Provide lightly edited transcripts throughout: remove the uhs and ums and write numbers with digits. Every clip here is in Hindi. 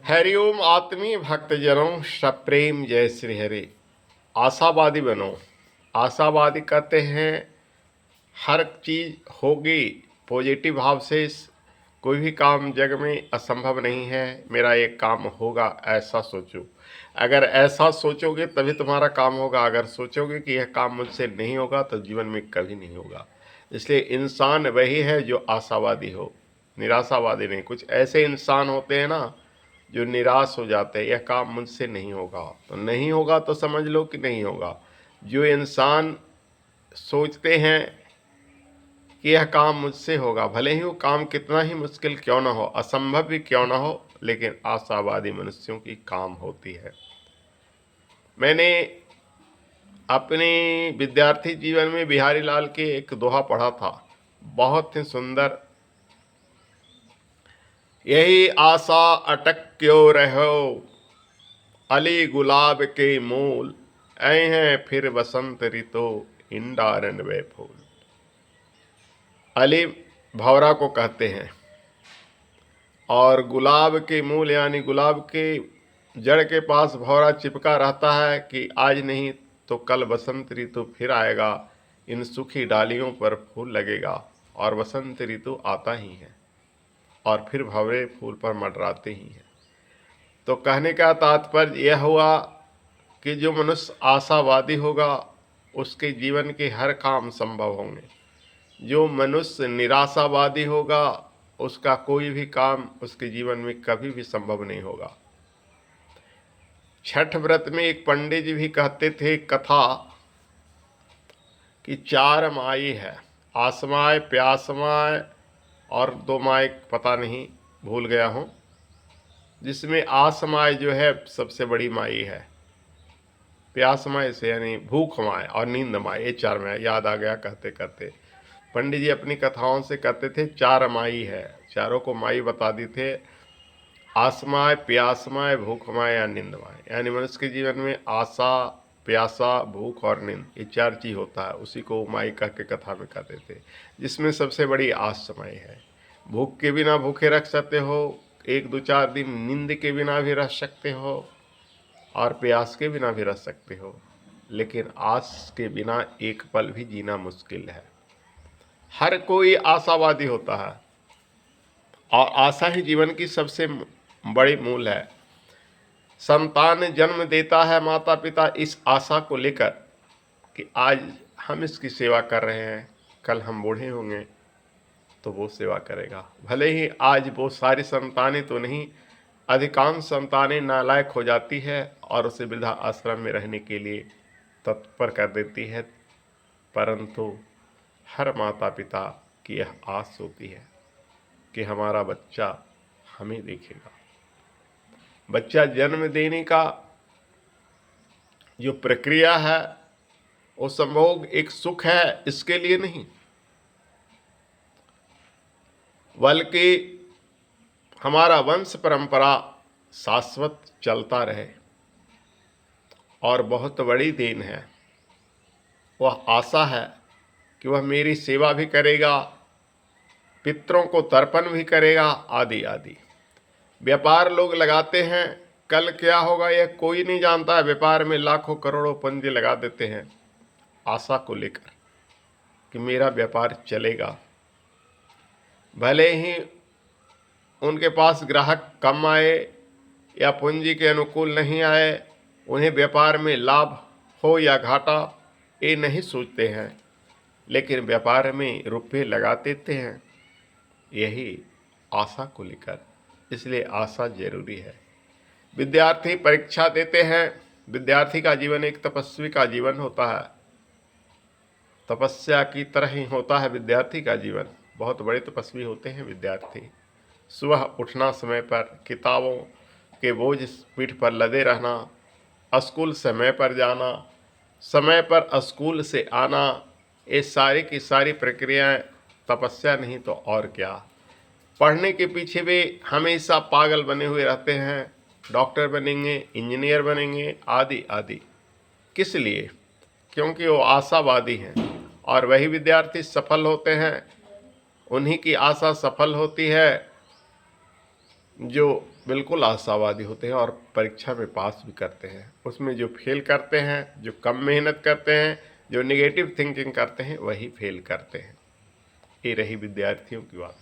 हरिओम आत्मीय भक्तजनों सप्रेम जय श्री हरि। आशावादी बनो। आशावादी कहते हैं हर चीज़ होगी पॉजिटिव भाव से। कोई भी काम जग में असंभव नहीं है, मेरा एक काम होगा, ऐसा सोचो। अगर ऐसा सोचोगे तभी तुम्हारा काम होगा। अगर सोचोगे कि यह काम मुझसे नहीं होगा तो जीवन में कभी नहीं होगा। इसलिए इंसान वही है जो आशावादी हो, निराशावादी नहीं। कुछ ऐसे इंसान होते हैं ना जो निराश हो जाते हैं, यह काम मुझसे नहीं होगा, तो नहीं होगा तो समझ लो कि नहीं होगा। जो इंसान सोचते हैं कि यह काम मुझसे होगा, भले ही वो काम कितना ही मुश्किल क्यों ना हो, असंभव भी क्यों ना हो, लेकिन आशावादी मनुष्यों की काम होती है। मैंने अपने विद्यार्थी जीवन में बिहारी लाल के एक दोहा पढ़ा था, बहुत ही सुंदर। यही आशा अटक क्यों रहो, अली गुलाब के मूल, ऐ हैं फिर बसंत ऋतु, इंडारन वे फूल। अली भौरा को कहते हैं, और गुलाब के मूल यानी गुलाब के जड़ के पास भौरा चिपका रहता है कि आज नहीं तो कल बसंत ऋतु फिर आएगा, इन सूखी डालियों पर फूल लगेगा। और बसंत ऋतु आता ही है और फिर भंवरे फूल पर मंडराते ही हैं। तो कहने का तात्पर्य यह हुआ कि जो मनुष्य आशावादी होगा उसके जीवन के हर काम संभव होंगे। जो मनुष्य निराशावादी होगा उसका कोई भी काम उसके जीवन में कभी भी संभव नहीं होगा। छठ व्रत में एक पंडित जी भी कहते थे कथा कि 4 माई है, आसमाय, प्यासमाय और 2 माई पता नहीं, भूल गया हूँ, जिसमें आसमाय जो है सबसे बड़ी माई है, प्यासमाय से यानी भूख माय, और नींद माय, ये 4 माई याद आ गया कहते कहते। पंडित जी अपनी कथाओं से कहते थे 4 माई है, चारों को माई बता दी थे, आसमाय, प्यासमाय, भूखमाय या नींदमाय। यानी मनुष्य के जीवन में आशा, प्यासा, भूख और नींद, ये 4 चीज होता है, उसी को माई कह के कथा में कहते थे। जिसमें सबसे बड़ी आस समय है। भूख के बिना भूखे रख सकते हो, 1-2-4 दिन नींद के बिना भी रह सकते हो, और प्यास के बिना भी रह सकते हो, लेकिन आस के बिना एक पल भी जीना मुश्किल है। हर कोई आशावादी होता है और आशा ही जीवन की सबसे बड़ी मूल है। संतान जन्म देता है माता पिता इस आशा को लेकर कि आज हम इसकी सेवा कर रहे हैं, कल हम बूढ़े होंगे तो वो सेवा करेगा। भले ही आज वो सारी संतानें तो नहीं, अधिकांश संतानें नालायक हो जाती है और उसे वृद्धा आश्रम में रहने के लिए तत्पर कर देती है, परंतु हर माता पिता की यह आस होती है कि हमारा बच्चा हमें देखेगा। बच्चा जन्म देने का जो प्रक्रिया है वो संभोग एक सुख है, इसके लिए नहीं, बल्कि हमारा वंश परंपरा शाश्वत चलता रहे। और बहुत बड़ी देन है, वह आशा है कि वह मेरी सेवा भी करेगा, पितरों को तर्पण भी करेगा, आदि आदि। व्यापार लोग लगाते हैं, कल क्या होगा यह कोई नहीं जानता है। व्यापार में लाखों करोड़ों पूंजी लगा देते हैं आशा को लेकर कि मेरा व्यापार चलेगा। भले ही उनके पास ग्राहक कम आए या पूंजी के अनुकूल नहीं आए, उन्हें व्यापार में लाभ हो या घाटा ये नहीं सोचते हैं, लेकिन व्यापार में रुपए लगा देते हैं, यही आशा को लेकर। इसलिए आशा जरूरी है। विद्यार्थी परीक्षा देते हैं, विद्यार्थी का जीवन एक तपस्वी का जीवन होता है, तपस्या की तरह ही होता है विद्यार्थी का जीवन। बहुत बड़े तपस्वी होते हैं विद्यार्थी। सुबह उठना समय पर, किताबों के बोझ पीठ पर लदे रहना, स्कूल समय पर जाना, समय पर स्कूल से आना, ये सारी की सारी प्रक्रियाएं तपस्या नहीं तो और क्या। पढ़ने के पीछे भी हमेशा पागल बने हुए रहते हैं, डॉक्टर बनेंगे, इंजीनियर बनेंगे, आदि आदि। किस लिए? क्योंकि वो आशावादी हैं। और वही विद्यार्थी सफल होते हैं, उन्हीं की आशा सफल होती है जो बिल्कुल आशावादी होते हैं और परीक्षा में पास भी करते हैं। उसमें जो फेल करते हैं, जो कम मेहनत करते हैं, जो नेगेटिव थिंकिंग करते हैं, वही फेल करते हैं। ये रही विद्यार्थियों की बात।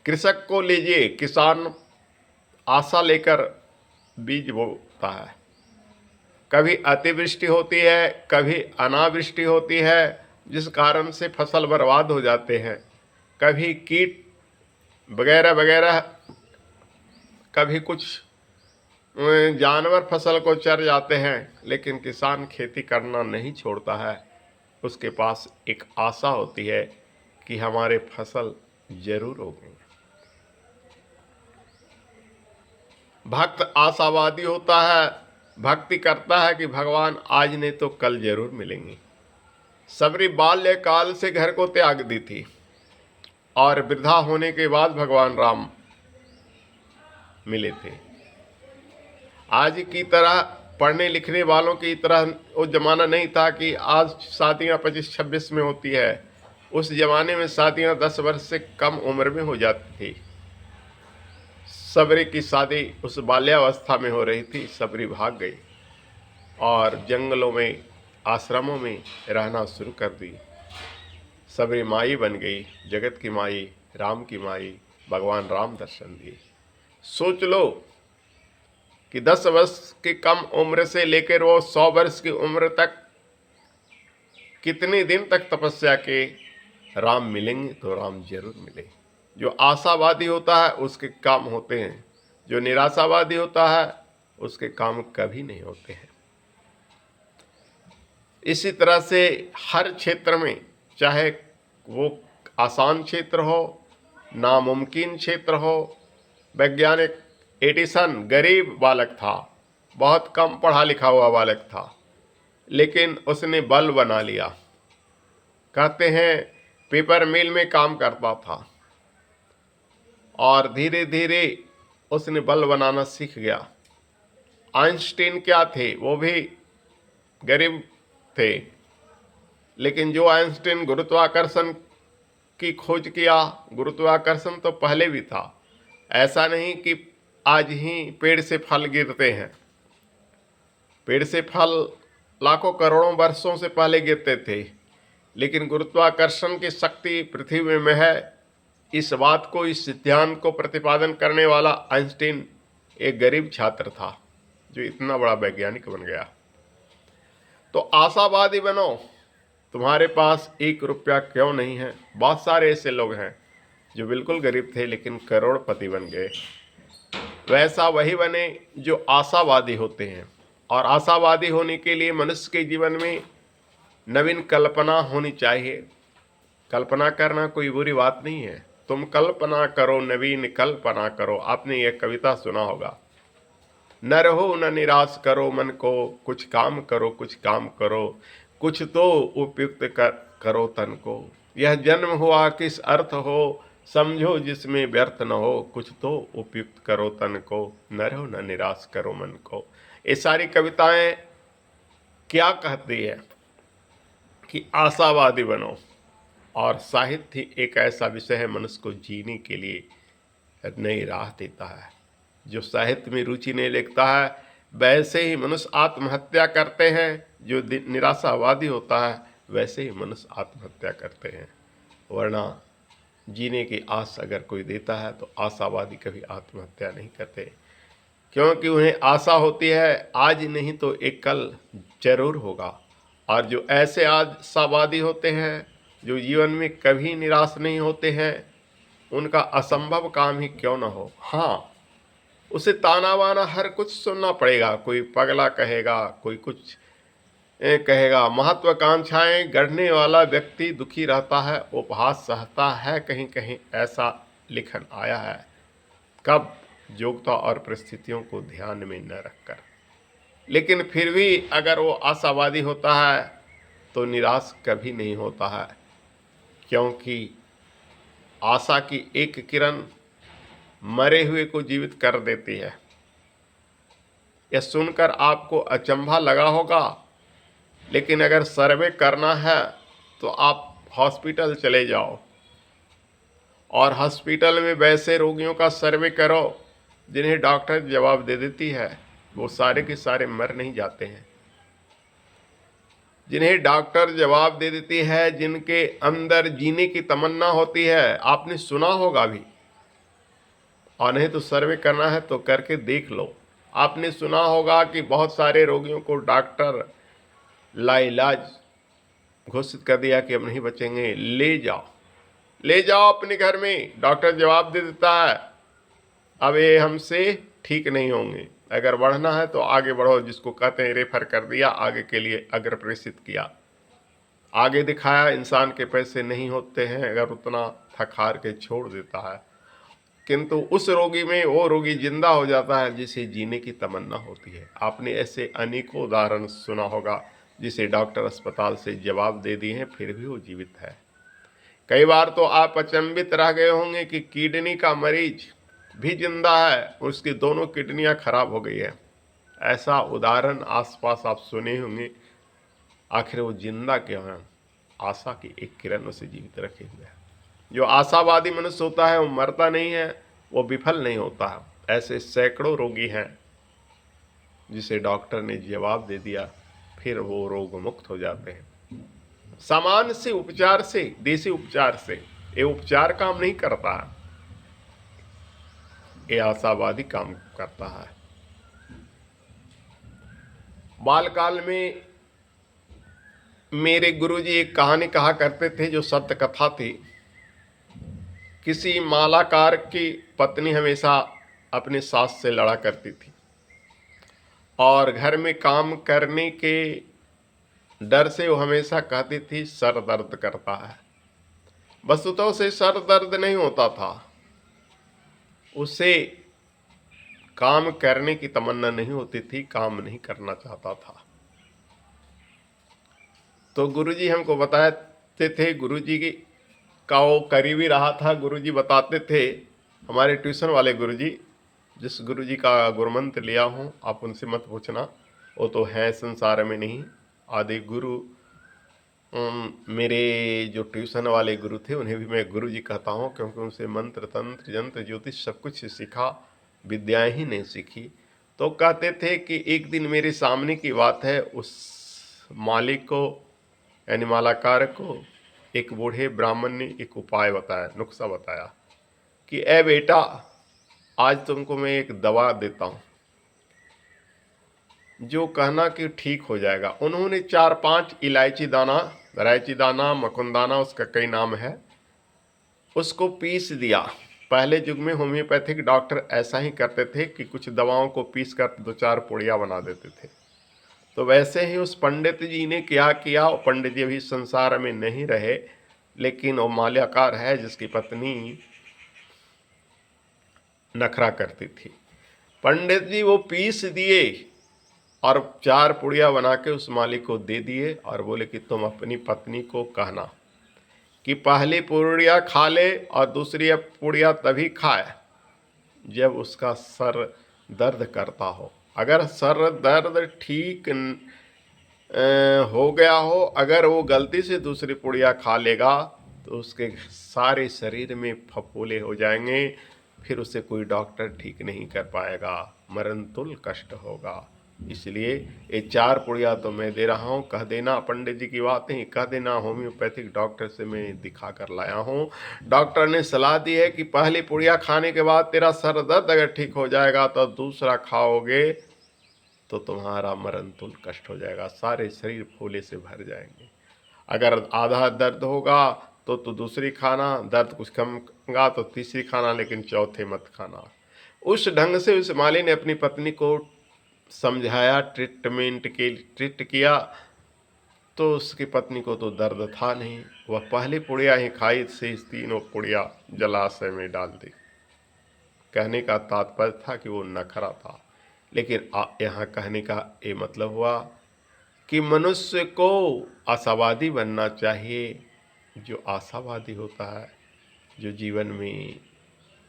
कृषक को लीजिए, किसान आशा लेकर बीज बोता है। कभी अतिवृष्टि होती है, कभी अनावृष्टि होती है, जिस कारण से फसल बर्बाद हो जाते हैं। कभी कीट वगैरह वगैरह, कभी कुछ जानवर फसल को चर जाते हैं, लेकिन किसान खेती करना नहीं छोड़ता है। उसके पास एक आशा होती है कि हमारे फसल जरूर होगी। भक्त आशावादी होता है, भक्ति करता है कि भगवान आज नहीं तो कल जरूर मिलेंगे। सबरी बाल्यकाल से घर को त्याग दी थी और वृद्धा होने के बाद भगवान राम मिले थे। आज की तरह पढ़ने लिखने वालों की तरह वो जमाना नहीं था कि आज शादियां 25-26 में होती है। उस जमाने में शादियां 10 वर्ष से कम उम्र में हो जाती थी। सबरी की शादी उस बाल्यावस्था में हो रही थी। सबरी भाग गई और जंगलों में, आश्रमों में रहना शुरू कर दी। सबरी माई बन गई, जगत की माई, राम की माई। भगवान राम दर्शन दिए। सोच लो कि 10 वर्ष की कम उम्र से लेकर वो 100 वर्ष की उम्र तक कितने दिन तक तपस्या के राम मिलेंगे, तो राम जरूर मिले। जो आशावादी होता है उसके काम होते हैं, जो निराशावादी होता है उसके काम कभी नहीं होते हैं। इसी तरह से हर क्षेत्र में, चाहे वो आसान क्षेत्र हो, नामुमकिन क्षेत्र हो। वैज्ञानिक एडिसन गरीब बालक था, बहुत कम पढ़ा लिखा हुआ बालक था, लेकिन उसने बल्ब बना लिया। कहते हैं पेपर मिल में काम करता था और धीरे धीरे उसने बल्ब बनाना सीख गया। आइंस्टीन क्या थे, वो भी गरीब थे, लेकिन जो आइंस्टीन गुरुत्वाकर्षण की खोज किया, गुरुत्वाकर्षण तो पहले भी था। ऐसा नहीं कि आज ही पेड़ से फल गिरते हैं। पेड़ से फल लाखों करोड़ों वर्षों से पहले गिरते थे, लेकिन गुरुत्वाकर्षण की शक्ति पृथ्वी में है। इस बात को, इस सिद्धांत को प्रतिपादन करने वाला आइंस्टीन एक गरीब छात्र था, जो इतना बड़ा वैज्ञानिक बन गया। तो आशावादी बनो। तुम्हारे पास 1 रुपया क्यों नहीं है? बहुत सारे ऐसे लोग हैं जो बिल्कुल गरीब थे लेकिन करोड़पति बन गए। वैसा वही बने जो आशावादी होते हैं। और आशावादी होने के लिए मनुष्य के जीवन में नवीन कल्पना होनी चाहिए। कल्पना करना कोई बुरी बात नहीं है। तुम कल्पना करो, नवीन कल्पना करो। आपने यह कविता सुना होगा। न रहो न निराश करो मन को, कुछ काम करो, कुछ काम करो, कुछ तो उपयुक्त करो तन को। यह जन्म हुआ किस अर्थ हो, समझो जिसमें व्यर्थ न हो, कुछ तो उपयुक्त करो तन को, न रहो न निराश करो मन को। ये सारी कविताएं क्या कहती है कि आशावादी बनो। और साहित्य एक ऐसा विषय है मनुष्य को जीने के लिए नई राह देता है। जो साहित्य में रुचि नहीं लेता है, वैसे ही मनुष्य आत्महत्या करते हैं। जो निराशावादी होता है, वैसे ही मनुष्य आत्महत्या करते हैं। वरना जीने की आस अगर कोई देता है तो आशावादी कभी आत्महत्या नहीं करते, क्योंकि उन्हें आशा होती है आज नहीं तो एक कल जरूर होगा। और जो ऐसे आशावादी होते हैं, जो जीवन में कभी निराश नहीं होते हैं, उनका असंभव काम ही क्यों न हो, हाँ, उसे ताना वाना हर कुछ सुनना पड़ेगा। कोई पगला कहेगा, कोई कुछ कहेगा। महत्वाकांक्षाएं गढ़ने वाला व्यक्ति दुखी रहता है, उपहास सहता है। कहीं कहीं ऐसा लिखन आया है। कब? योग्यता और परिस्थितियों को ध्यान में न रखकर। लेकिन फिर भी अगर वो आशावादी होता है तो निराश कभी नहीं होता है, क्योंकि आशा की एक किरण मरे हुए को जीवित कर देती है। यह सुनकर आपको अचंभा लगा होगा, लेकिन अगर सर्वे करना है तो आप हॉस्पिटल चले जाओ और हॉस्पिटल में वैसे रोगियों का सर्वे करो जिन्हें डॉक्टर जवाब दे देती है वो सारे के सारे मर नहीं जाते हैं। जिन्हें डॉक्टर जवाब दे देती है, जिनके अंदर जीने की तमन्ना होती है, आपने सुना होगा भी, और नहीं तो सर्वे करना है तो करके देख लो। आपने सुना होगा कि बहुत सारे रोगियों को डॉक्टर लाइलाज घोषित कर दिया कि अब नहीं बचेंगे, ले जाओ अपने घर में। डॉक्टर जवाब दे देता है अब ये हमसे ठीक नहीं होंगे, अगर बढ़ना है तो आगे बढ़ो, जिसको कहते हैं रेफर कर दिया, आगे के लिए अग्रप्रेषित किया, आगे दिखाया। इंसान के पैसे नहीं होते हैं अगर उतना थक हार के छोड़ देता है, किंतु उस रोगी में वो रोगी जिंदा हो जाता है जिसे जीने की तमन्ना होती है। आपने ऐसे अनेकों उदाहरण सुना होगा जिसे डॉक्टर अस्पताल से जवाब दे दिए हैं फिर भी वो जीवित है। कई बार तो आप अचंभित रह गए होंगे कि किडनी का मरीज भी जिंदा है, उसकी दोनों किडनियां खराब हो गई है। ऐसा उदाहरण आसपास आप सुने होंगे। आखिर वो जिंदा क्यों है? आशा की एक किरण उसे जीवित रखे हुए है। जो आशावादी मनुष्य होता है वो मरता नहीं है, वो विफल नहीं होता है। ऐसे सैकड़ों रोगी हैं जिसे डॉक्टर ने जवाब दे दिया फिर वो रोग मुक्त हो जाते हैं। सामान्य से उपचार से, देसी उपचार से ये उपचार काम नहीं करता है, ये आशावादी काम करता है। बालकाल में मेरे गुरुजी एक कहानी कहा करते थे जो सत्य कथा थी। किसी मालाकार की पत्नी हमेशा अपनी सास से लड़ा करती थी और घर में काम करने के डर से वो हमेशा कहती थी सर दर्द करता है। वस्तुतः उसे सर दर्द नहीं होता था, उसे काम करने की तमन्ना नहीं होती थी, काम नहीं करना चाहता था। तो गुरुजी हमको बताते थे, गुरुजी का वो करीबी रहा था। गुरुजी बताते थे, हमारे ट्यूशन वाले गुरुजी, जिस गुरुजी का गुरुमंत्र लिया हूँ आप उनसे मत पूछना, वो तो है संसार में नहीं। आदि गुरु मेरे जो ट्यूशन वाले गुरु थे उन्हें भी मैं गुरुजी कहता हूँ, क्योंकि उनसे मंत्र तंत्र यंत्र ज्योतिष सब कुछ सीखा, विद्याएं ही नहीं सीखी। तो कहते थे कि एक दिन मेरे सामने की बात है, उस मालिक को यानी मालाकार को एक बूढ़े ब्राह्मण ने एक उपाय बताया, नुस्खा बताया कि ए बेटा, आज तुमको मैं एक दवा देता हूँ जो कहना कि ठीक हो जाएगा। उन्होंने 4-5 इलायची दाना, इलायची दाना, मकुंदाना, उसका कई नाम है, उसको पीस दिया। पहले युग में होम्योपैथिक डॉक्टर ऐसा ही करते थे कि कुछ दवाओं को पीस कर 2-4 पुड़िया बना देते थे। तो वैसे ही उस पंडित जी ने क्या किया। पंडित जी अभी संसार में नहीं रहे, लेकिन वो माल्याकार है जिसकी पत्नी नखरा करती थी। पंडित जी वो पीस दिए और 4 पुड़िया बना के उस मालिक को दे दिए और बोले कि तुम अपनी पत्नी को कहना कि पहली पुड़िया खा ले और दूसरी पुड़िया तभी खाए जब उसका सर दर्द करता हो। अगर सर दर्द ठीक हो गया हो, अगर वो गलती से दूसरी पुड़िया खा लेगा तो उसके सारे शरीर में फफोले हो जाएंगे, फिर उसे कोई डॉक्टर ठीक नहीं कर पाएगा, मरणतुल कष्ट होगा। इसलिए ये 4 पुड़िया तो मैं दे रहा हूँ, कह देना पंडित जी की बात नहीं, कह देना होम्योपैथिक डॉक्टर से मैं दिखा कर लाया हूँ। डॉक्टर ने सलाह दी है कि पहली पुड़िया खाने के बाद तेरा सर दर्द अगर ठीक हो जाएगा तो दूसरा खाओगे तो तुम्हारा मरणतुल कष्ट हो जाएगा, सारे शरीर फूले से भर जाएंगे। अगर आधा दर्द होगा तो दूसरी खाना, दर्द कुछ कम होगा तो तीसरी खाना, लेकिन चौथे मत खाना। उस ढंग से उस माली ने अपनी पत्नी को समझाया, ट्रीट किया, तो उसकी पत्नी को तो दर्द था नहीं, वह पहली पुड़िया ही खाई, से 3 पुड़िया जलाशय में डाल दी। कहने का तात्पर्य था कि वो नखरा था, लेकिन यहाँ कहने का ये मतलब हुआ कि मनुष्य को आशावादी बनना चाहिए। जो आशावादी होता है, जो जीवन में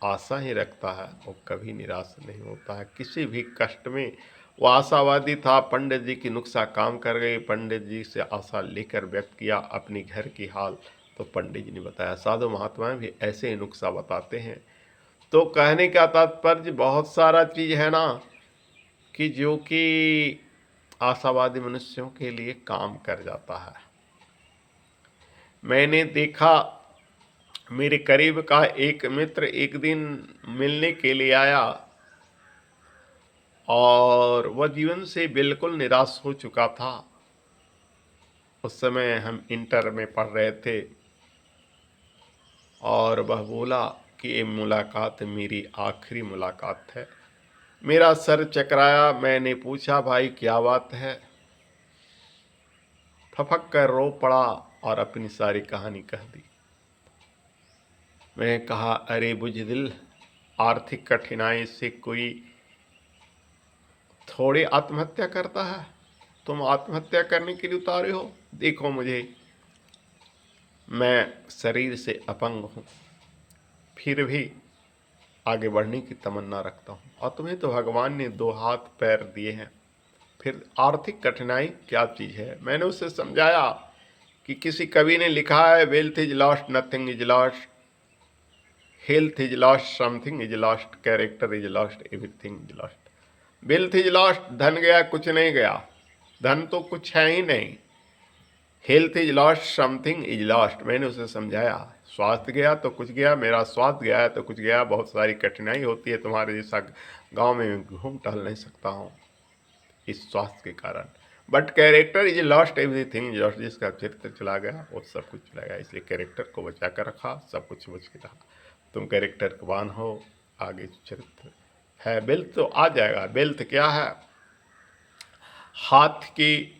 आशा ही रखता है, वो कभी निराश नहीं होता है किसी भी कष्ट में। वो आशावादी था। पंडित जी की नुस्खा काम कर गई, पंडित जी से आशा लेकर व्यक्त किया अपनी घर की हाल, तो पंडित जी ने बताया। साधु महात्माएं भी ऐसे ही नुस्खा बताते हैं। तो कहने का तात्पर्य बहुत सारा चीज़ है ना कि जो कि आशावादी मनुष्यों के लिए काम कर जाता है। मैंने देखा, मेरे करीब का एक मित्र एक दिन मिलने के लिए आया और वह जीवन से बिल्कुल निराश हो चुका था। उस समय हम इंटर में पढ़ रहे थे और वह बोला कि ये मुलाकात मेरी आखिरी मुलाकात है। मेरा सर चकराया। मैंने पूछा, भाई क्या बात है? फपक कर रो पड़ा और अपनी सारी कहानी कह दी। मैं कहा, अरे बुज़दिल, आर्थिक कठिनाई से कोई थोड़ी आत्महत्या करता है? तुम आत्महत्या करने के लिए उतारे हो? देखो मुझे, मैं शरीर से अपंग हूँ, फिर भी आगे बढ़ने की तमन्ना रखता हूँ, और तुम्हें तो भगवान ने 2 हाथ पैर दिए हैं, फिर आर्थिक कठिनाई क्या चीज़ है? मैंने उसे समझाया कि किसी कवि ने लिखा है, wealth is lost, nothing is lost, health is lost, something is lost, character is lost, everything is lost. Wealth is lost, धन गया कुछ नहीं गया, धन तो कुछ है ही नहीं। Health is lost, something is lost, मैंने उसे समझाया। स्वास्थ्य गया तो कुछ गया, मेरा स्वास्थ्य गया है तो कुछ गया। बहुत सारी कठिनाई होती है, तुम्हारे जैसा गांव में घूम टहल नहीं सकता हूँ इस स्वास्थ्य के कारण। But character is lost, everything is lost, जिसका चरित्र चला गया वो सब कुछ चला गया। इसलिए कैरेक्टर को बचा कर रखा, सब कुछ बच के रहा। तुम कैरेक्टरवान हो, आगे चरित्र है। वेल्थ तो आ जाएगा। वेल्थ क्या है? हाथ की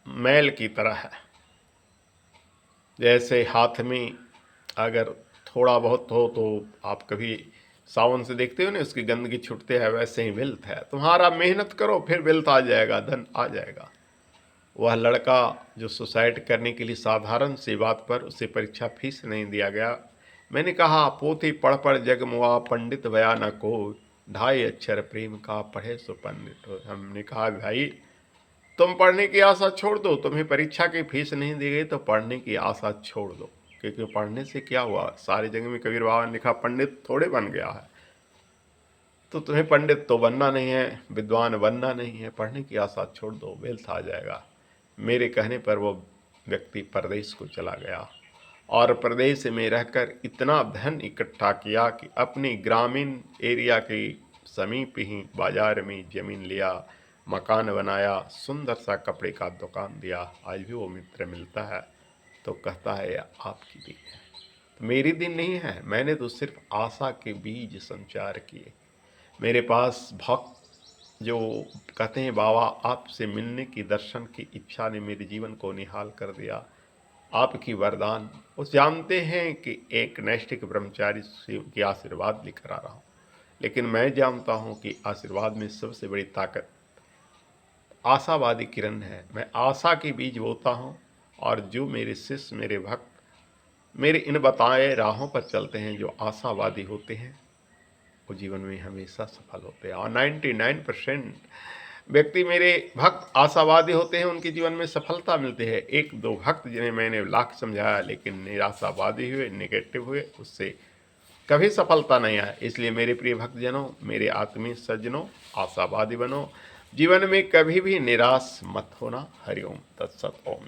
मैल की तरह है। जैसे हाथ में अगर थोड़ा बहुत हो तो आप कभी सावन से देखते हो ना, उसकी गंदगी छूटते है, वैसे ही वेल्थ है। तुम्हारा मेहनत करो, फिर वेल्थ आ जाएगा, धन आ जाएगा। वह लड़का जो सुसाइड करने के लिए साधारण सी बात पर उसे परीक्षा फीस नहीं दिया गया। मैंने कहा, पोथी पढ़ पढ़ जग मुआ, पंडित बया न को, 2.5 अक्षर प्रेम का पढ़े सो पंडित हो। हमने कहा, भाई तुम पढ़ने की आशा छोड़ दो, तुम्हें परीक्षा की फीस नहीं दी गई तो पढ़ने की आशा छोड़ दो, क्योंकि पढ़ने से क्या हुआ? सारी जगह में कबीर बाबा ने लिखा, पंडित थोड़े बन गया है, तो तुम्हें पंडित तो बनना नहीं है, विद्वान बनना नहीं है, पढ़ने की आशा छोड़ दो, वेल्थ आ जाएगा। मेरे कहने पर वो व्यक्ति प्रदेश को चला गया और प्रदेश में रहकर इतना धन इकट्ठा किया कि अपनी ग्रामीण एरिया के समीप ही बाजार में ज़मीन लिया, मकान बनाया, सुंदर सा कपड़े का दुकान दिया। आज भी वो मित्र मिलता है तो कहता है, आपकी दिन है। तो मेरी दिन नहीं है, मैंने तो सिर्फ आशा के बीज संचार किए। मेरे पास भक्त जो कहते हैं, बाबा आपसे मिलने की, दर्शन की इच्छा ने मेरे जीवन को निहाल कर दिया, आपकी वरदान। वो जानते हैं कि एक नैष्ठिक ब्रह्मचारी की आशीर्वाद लेकर आ रहा हूँ, लेकिन मैं जानता हूँ कि आशीर्वाद में सबसे बड़ी ताकत आशावादी किरण है। मैं आशा के बीज बोता हूँ, और जो मेरे शिष्य, मेरे भक्त मेरे इन बताए राहों पर चलते हैं, जो आशावादी होते हैं, वो जीवन में हमेशा सफल होते हैं। और 99% व्यक्ति मेरे भक्त आशावादी होते हैं, उनके जीवन में सफलता मिलती है। 1-2 भक्त जिन्हें मैंने लाख समझाया लेकिन निराशावादी हुए, नेगेटिव हुए, उससे कभी सफलता नहीं आया। इसलिए मेरे प्रिय भक्तजनों, मेरे आत्मीय सज्जनों, आशावादी बनो, जीवन में कभी भी निराश मत होना। हरिओम तत्सत। ओम।